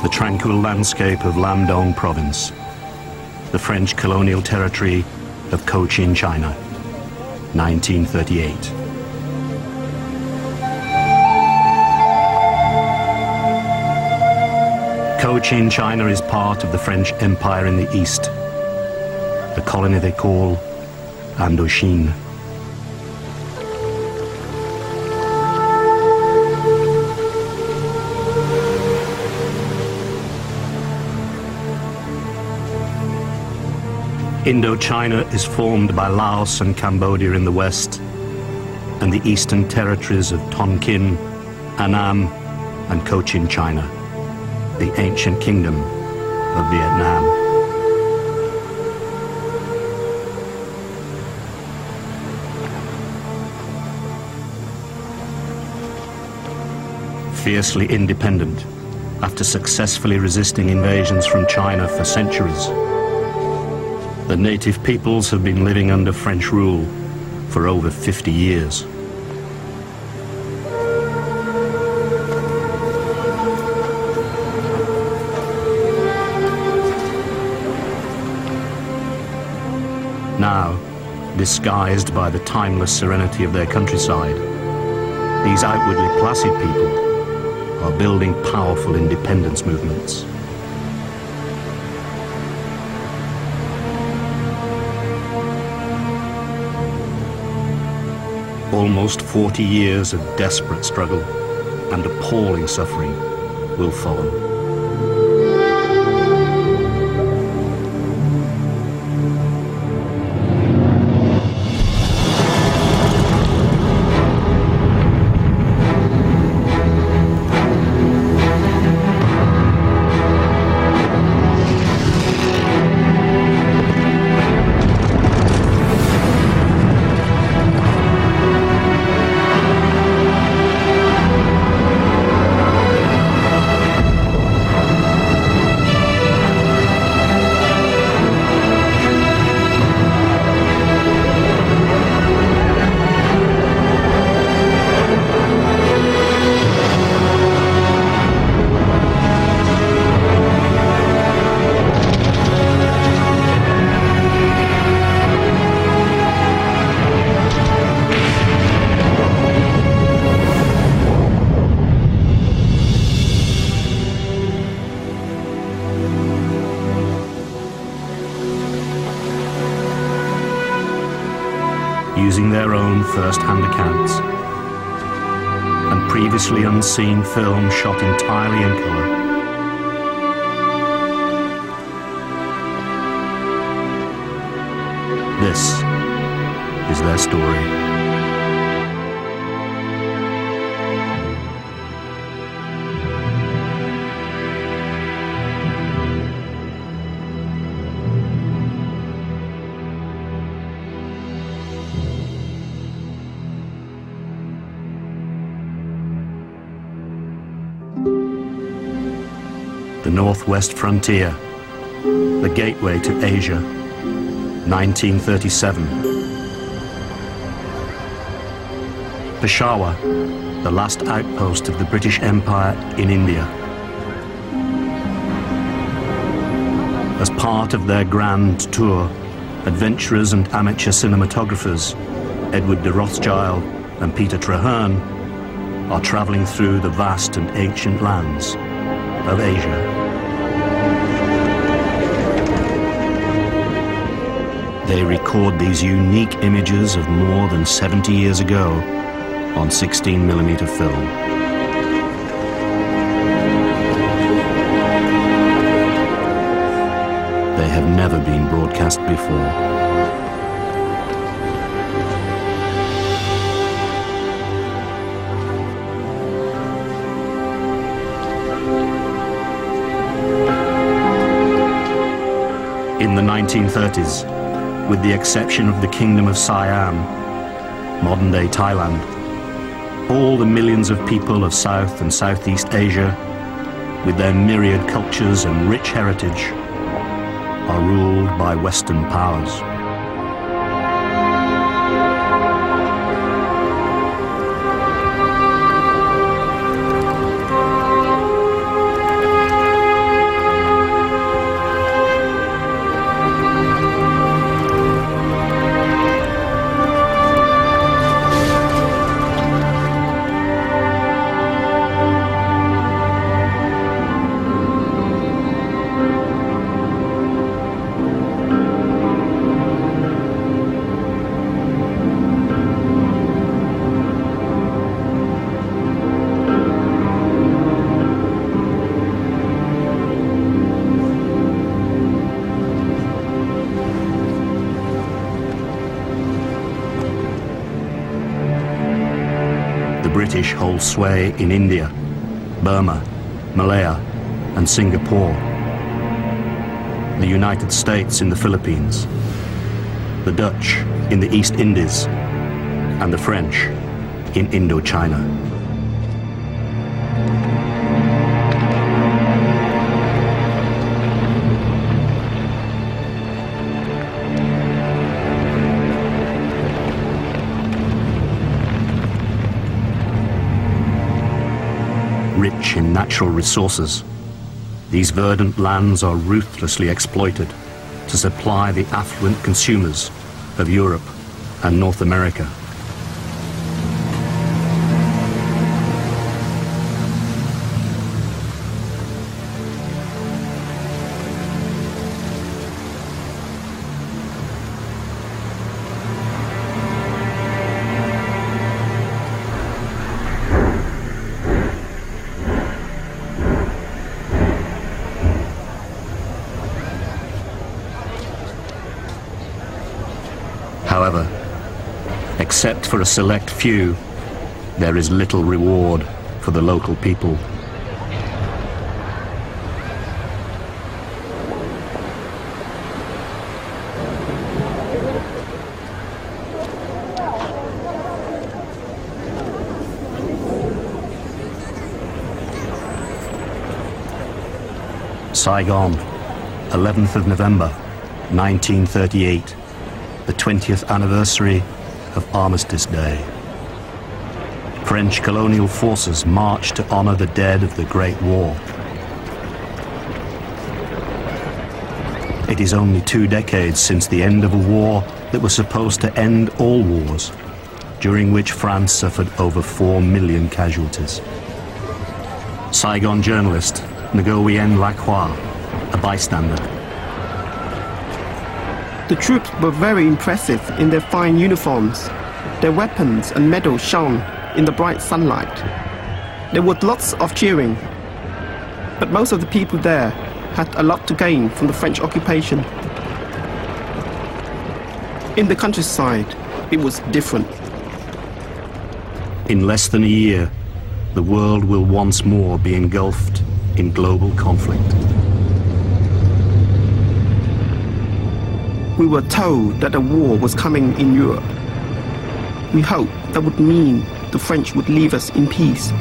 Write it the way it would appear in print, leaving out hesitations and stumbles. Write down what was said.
the tranquil landscape of Landong province, the French colonial territory of Cochin, China, 1938. Cochin, China is part of the French Empire in the east, the colony they call Indochine. Indochina is formed by Laos and Cambodia in the west, and the eastern territories of Tonkin, Annam, and Cochin, China, the ancient kingdom of Vietnam. Fiercely independent, after successfully resisting invasions from China for centuries, the native peoples have been living under French rule for over 50 years. Now, disguised by the timeless serenity of their countryside, these outwardly placid people are building powerful independence movements. Almost 40 years of desperate struggle and appalling suffering will follow. Using their own first-hand accounts and previously unseen film shot entirely in color, this is their story. The Northwest Frontier, the gateway to Asia, 1937. Peshawar, the last outpost of the British Empire in India. As part of their grand tour, adventurers and amateur cinematographers, Edward de Rothschild and Peter Traherne, are traveling through the vast and ancient lands of Asia. They record these unique images of more than 70 years ago on 16mm film. They have never been broadcast before. In the 1930s, with the exception of the Kingdom of Siam, modern-day Thailand, all the millions of people of South and Southeast Asia, with their myriad cultures and rich heritage, are ruled by Western powers. British hold sway in India, Burma, Malaya, and Singapore, the United States in the Philippines, the Dutch in the East Indies, and the French in Indochina. Rich in natural resources, these verdant lands are ruthlessly exploited to supply the affluent consumers of Europe and North America. However, except for a select few, there is little reward for the local people. Saigon, 11th of November, 1938. The 20th anniversary of Armistice Day. French colonial forces marched to honor the dead of the Great War. It is only 2 decades since the end of a war that was supposed to end all wars, during which France suffered over 4 million casualties. Saigon journalist Nguyen Lacroix, a bystander. The troops were very impressive in their fine uniforms. Their weapons and medals shone in the bright sunlight. There was lots of cheering, but most of the people there had a lot to gain from the French occupation. In the countryside, it was different. In less than a year, the world will once more be engulfed in global conflict. We were told that a war was coming in Europe. We hoped that would mean the French would leave us in peace.